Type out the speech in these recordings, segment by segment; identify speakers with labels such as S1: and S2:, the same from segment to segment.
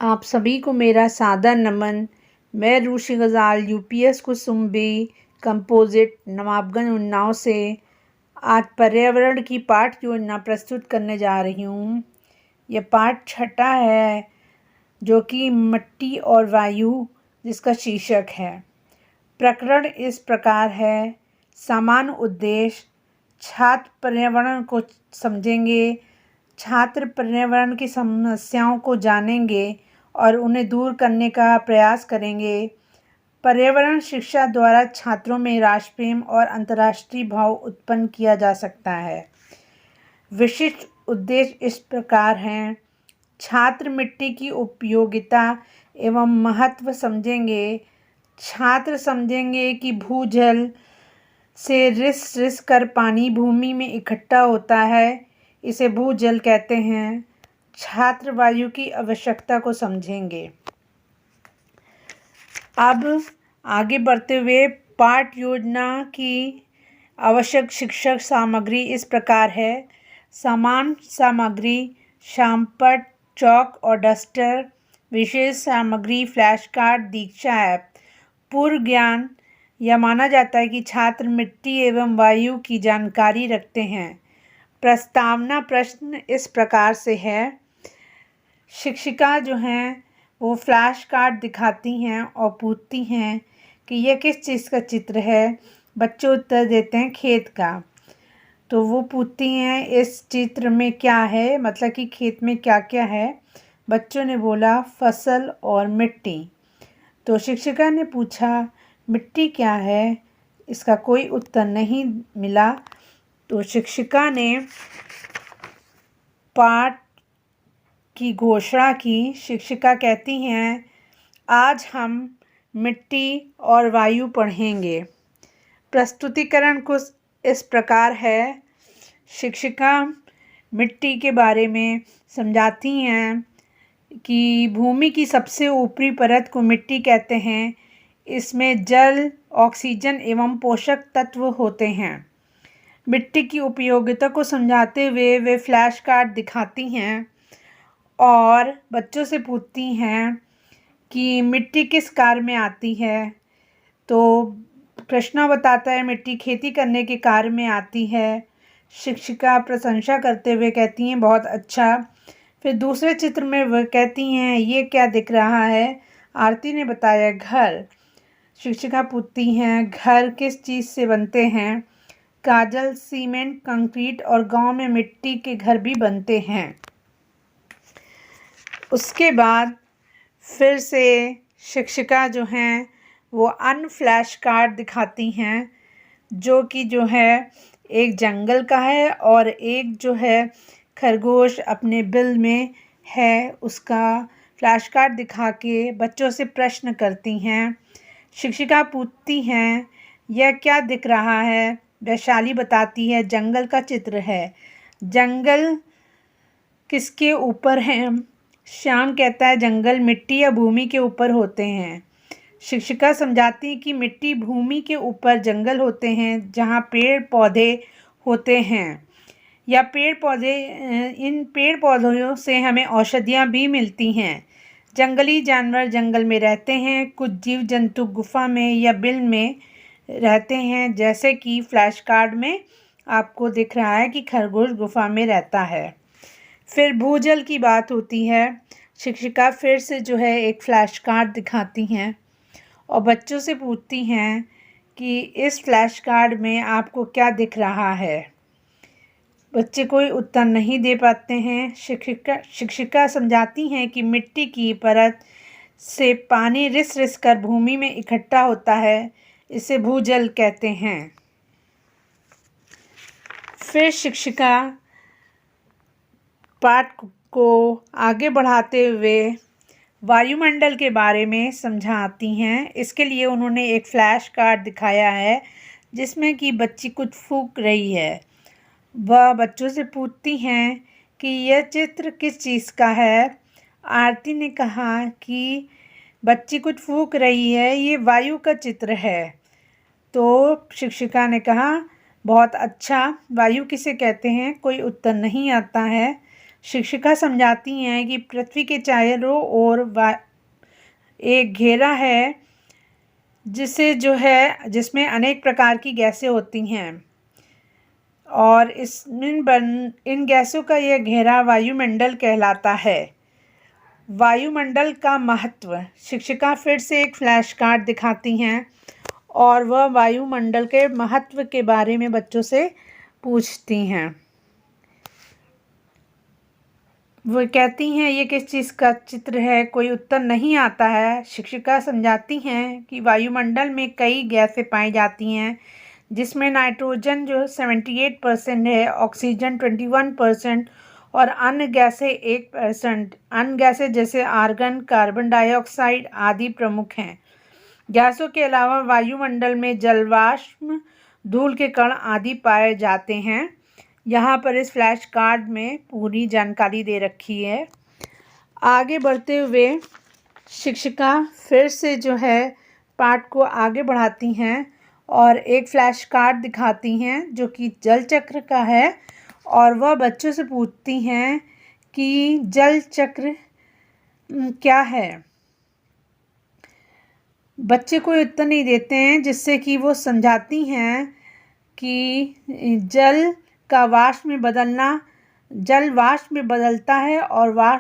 S1: आप सभी को मेरा सादर नमन। मैं रूशी गज़ाल यूपीएस कुसुम्बी कंपोजिट नवाबगंज उन्नाव से आज पर्यावरण की पाठ योजना प्रस्तुत करने जा रही हूँ। यह पाठ छठा है जो कि मिट्टी और वायु, जिसका शीर्षक है। प्रकरण इस प्रकार है। सामान्य उद्देश्य: छात्र पर्यावरण को समझेंगे, छात्र पर्यावरण की समस्याओं को जानेंगे और उन्हें दूर करने का प्रयास करेंगे। पर्यावरण शिक्षा द्वारा छात्रों में राष्ट्र प्रेम और अंतर्राष्ट्रीय भाव उत्पन्न किया जा सकता है। विशिष्ट उद्देश्य इस प्रकार हैं। छात्र मिट्टी की उपयोगिता एवं महत्व समझेंगे। छात्र समझेंगे कि भूजल से रिस रिस कर पानी भूमि में इकट्ठा होता है, इसे भूजल कहते हैं। छात्र वायु की आवश्यकता को समझेंगे। अब आगे बढ़ते हुए पाठ योजना की आवश्यक शिक्षक सामग्री इस प्रकार है। समान सामग्री: शामपट, चौक और डस्टर। विशेष सामग्री: फ्लैश कार्ड, दीक्षा ऐप। पूर्व ज्ञान: यह माना जाता है कि छात्र मिट्टी एवं वायु की जानकारी रखते हैं। प्रस्तावना प्रश्न इस प्रकार से है। शिक्षिका जो हैं वो फ्लैश कार्ड दिखाती हैं और पूछती हैं कि यह किस चीज़ का चित्र है। बच्चे उत्तर देते हैं खेत का। तो वो पूछती हैं इस चित्र में क्या है, मतलब कि खेत में क्या क्या है। बच्चों ने बोला फसल और मिट्टी। तो शिक्षिका ने पूछा मिट्टी क्या है, इसका कोई उत्तर नहीं मिला। तो शिक्षिका ने पाठ की घोषणा की। शिक्षिका कहती हैं आज हम मिट्टी और वायु पढ़ेंगे। प्रस्तुतिकरण कुछ इस प्रकार है। शिक्षिका मिट्टी के बारे में समझाती हैं कि भूमि की सबसे ऊपरी परत को मिट्टी कहते हैं। इसमें जल, ऑक्सीजन एवं पोषक तत्व होते हैं। मिट्टी की उपयोगिता को समझाते हुए वे फ्लैश कार्ड दिखाती हैं और बच्चों से पूछती हैं कि मिट्टी किस कार्य में आती है। तो प्रश्न बताता है मिट्टी खेती करने के कार्य में आती है। शिक्षिका प्रशंसा करते हुए कहती हैं बहुत अच्छा। फिर दूसरे चित्र में वह कहती हैं ये क्या दिख रहा है। आरती ने बताया घर। शिक्षिका पूछती हैं घर किस चीज़ से बनते हैं। काजल, सीमेंट, कंक्रीट और गांव में मिट्टी के घर भी बनते हैं। उसके बाद फिर से शिक्षिका जो हैं वो अन्य फ्लैश कार्ड दिखाती हैं, जो कि जो है एक जंगल का है और एक जो है खरगोश अपने बिल में है, उसका फ्लैश कार्ड दिखा के बच्चों से प्रश्न करती हैं। शिक्षिका पूछती हैं यह क्या दिख रहा है। वैशाली बताती है जंगल का चित्र है। जंगल किसके ऊपर है। श्याम कहता है जंगल मिट्टी या भूमि के ऊपर होते हैं। शिक्षिका समझाती है कि मिट्टी भूमि के ऊपर जंगल होते हैं जहाँ पेड़ पौधे होते हैं या पेड़ पौधे, इन पेड़ पौधों से हमें औषधियाँ भी मिलती हैं। जंगली जानवर जंगल में रहते हैं। कुछ जीव जंतु गुफा में या बिल में रहते हैं, जैसे कि फ्लैश कार्ड में आपको दिख रहा है कि खरगोश गुफा में रहता है। फिर भूजल की बात होती है। शिक्षिका फिर से जो है एक फ्लैश कार्ड दिखाती हैं और बच्चों से पूछती हैं कि इस फ्लैश कार्ड में आपको क्या दिख रहा है। बच्चे कोई उत्तर नहीं दे पाते हैं। शिक्षिका समझाती हैं कि मिट्टी की परत से पानी रिस रिस कर भूमि में इकट्ठा होता है, इसे भूजल कहते हैं। फिर शिक्षिका पाठ को आगे बढ़ाते हुए वायुमंडल के बारे में समझाती हैं। इसके लिए उन्होंने एक फ्लैश कार्ड दिखाया है जिसमें कि बच्ची कुछ फूंक रही है। वह बच्चों से पूछती हैं कि यह चित्र किस चीज़ का है। आरती ने कहा कि बच्ची कुछ फूंक रही है, ये वायु का चित्र है। तो शिक्षिका ने कहा बहुत अच्छा। वायु किसे कहते हैं? कोई उत्तर नहीं आता है। शिक्षिका समझाती हैं कि पृथ्वी के चारों ओर एक घेरा है जिसमें अनेक प्रकार की गैसें होती हैं और इन गैसों का यह घेरा वायुमंडल कहलाता है। वायुमंडल का महत्व। शिक्षिका फिर से एक फ्लैश कार्ड दिखाती हैं और वह वायुमंडल के महत्व के बारे में बच्चों से पूछती हैं। वो कहती हैं ये किस चीज़ का चित्र है? कोई उत्तर नहीं आता है। शिक्षिका समझाती हैं कि वायुमंडल में कई गैसें पाई जाती हैं जिसमें नाइट्रोजन जो 78% है, ऑक्सीजन 21% और अन्य गैसें 1%। अन्य गैसें जैसे आर्गन, कार्बन डाइऑक्साइड आदि प्रमुख हैं। गैसों के अलावा वायुमंडल में जलवाष्प, धूल के कण आदि पाए जाते हैं। यहाँ पर इस फ्लैश कार्ड में पूरी जानकारी दे रखी है। आगे बढ़ते हुए शिक्षिका फिर से पाठ को आगे बढ़ाती हैं और एक फ्लैश कार्ड दिखाती हैं जो कि जल चक्र का है और वह बच्चों से पूछती हैं कि जल चक्र क्या है। बच्चे कोई उत्तर नहीं देते हैं, जिससे कि वो समझाती हैं कि जल वाष्प में बदलता है और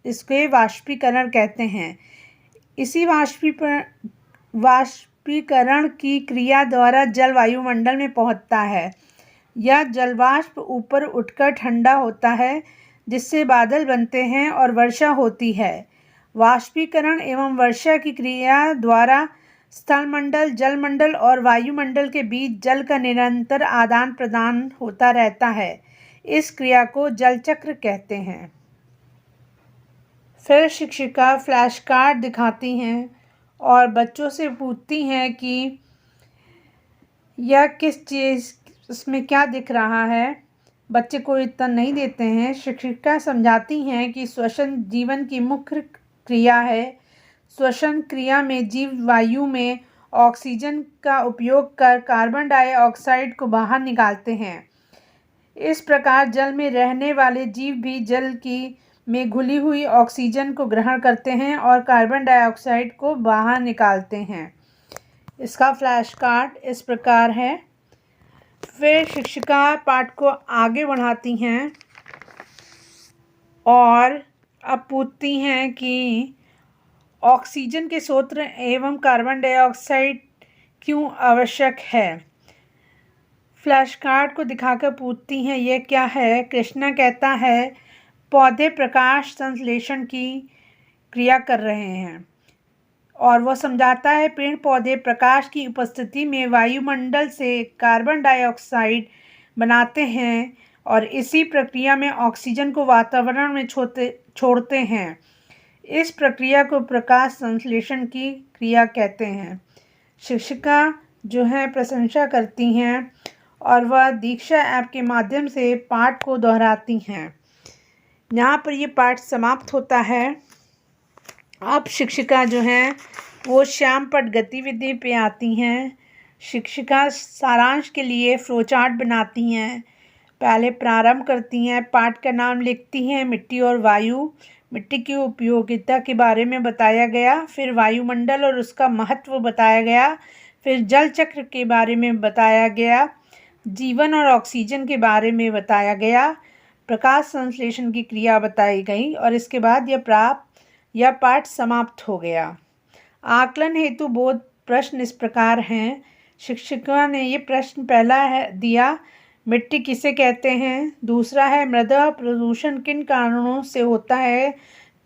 S1: इसके वाष्पीकरण कहते हैं। इसी वाष्पीकरण की क्रिया द्वारा जल वायुमंडल में पहुंचता है। यह जलवाष्प ऊपर उठकर ठंडा होता है जिससे बादल बनते हैं और वर्षा होती है। वाष्पीकरण एवं वर्षा की क्रिया द्वारा स्थलमंडल, जलमंडल और वायुमंडल के बीच जल का निरंतर आदान प्रदान होता रहता है। इस क्रिया को जल चक्र कहते हैं। फिर शिक्षिका फ्लैश कार्ड दिखाती हैं और बच्चों से पूछती हैं कि यह किस चीज़, इसमें क्या दिख रहा है। बच्चे कोई उत्तर नहीं देते हैं। शिक्षिका समझाती हैं कि श्वसन जीवन की मुख्य क्रिया है। श्वसन क्रिया में जीव वायु में ऑक्सीजन का उपयोग कर कार्बन डाइऑक्साइड को बाहर निकालते हैं। इस प्रकार जल में रहने वाले जीव भी जल में घुली हुई ऑक्सीजन को ग्रहण करते हैं और कार्बन डाइऑक्साइड को बाहर निकालते हैं। इसका फ्लैश कार्ड इस प्रकार है। फिर शिक्षिका पाठ को आगे बढ़ाती हैं और अब पूछती हैं कि ऑक्सीजन के स्रोत एवं कार्बन डाइऑक्साइड क्यों आवश्यक है। फ्लैश कार्ड को दिखाकर पूछती हैं यह क्या है। कृष्णा कहता है पौधे प्रकाश संश्लेषण की क्रिया कर रहे हैं और वह समझाता है पेड़ पौधे प्रकाश की उपस्थिति में वायुमंडल से कार्बन डाइऑक्साइड बनाते हैं और इसी प्रक्रिया में ऑक्सीजन को वातावरण में छोड़ते हैं। इस प्रक्रिया को प्रकाश संश्लेषण की क्रिया कहते हैं। शिक्षिका प्रशंसा करती हैं और वह दीक्षा ऐप के माध्यम से पाठ को दोहराती हैं। यहाँ पर ये पाठ समाप्त होता है। अब शिक्षिका वो श्याम पट गतिविधि पे आती हैं। शिक्षिका सारांश के लिए फ्लो चार्ट बनाती हैं। पहले प्रारंभ करती हैं, पाठ का नाम लिखती हैं, मिट्टी और वायु, मिट्टी की उपयोगिता के बारे में बताया गया, फिर वायुमंडल और उसका महत्व बताया गया, फिर जल चक्र के बारे में बताया गया, जीवन और ऑक्सीजन के बारे में बताया गया, प्रकाश संश्लेषण की क्रिया बताई गई और इसके बाद यह पाठ समाप्त हो गया। आकलन हेतु बोध प्रश्न इस प्रकार हैं। शिक्षिका ने ये प्रश्न पहला दिया, मिट्टी किसे कहते हैं। दूसरा है मृदा प्रदूषण किन कारणों से होता है।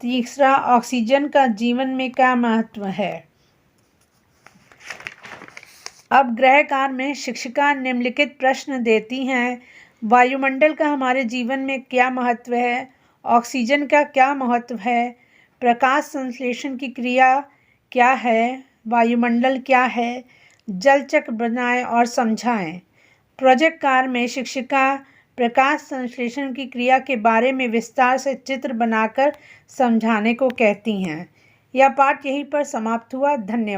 S1: तीसरा ऑक्सीजन का जीवन में क्या महत्व है। अब गृहकार्य में शिक्षिका निम्नलिखित प्रश्न देती हैं। वायुमंडल का हमारे जीवन में क्या महत्व है। ऑक्सीजन का क्या महत्व है। प्रकाश संश्लेषण की क्रिया क्या है। वायुमंडल क्या है। जल चक्र बनाएं और समझाएं। प्रोजेक्ट कार्य में शिक्षिका प्रकाश संश्लेषण की क्रिया के बारे में विस्तार से चित्र बनाकर समझाने को कहती हैं। यह पाठ यहीं पर समाप्त हुआ। धन्यवाद।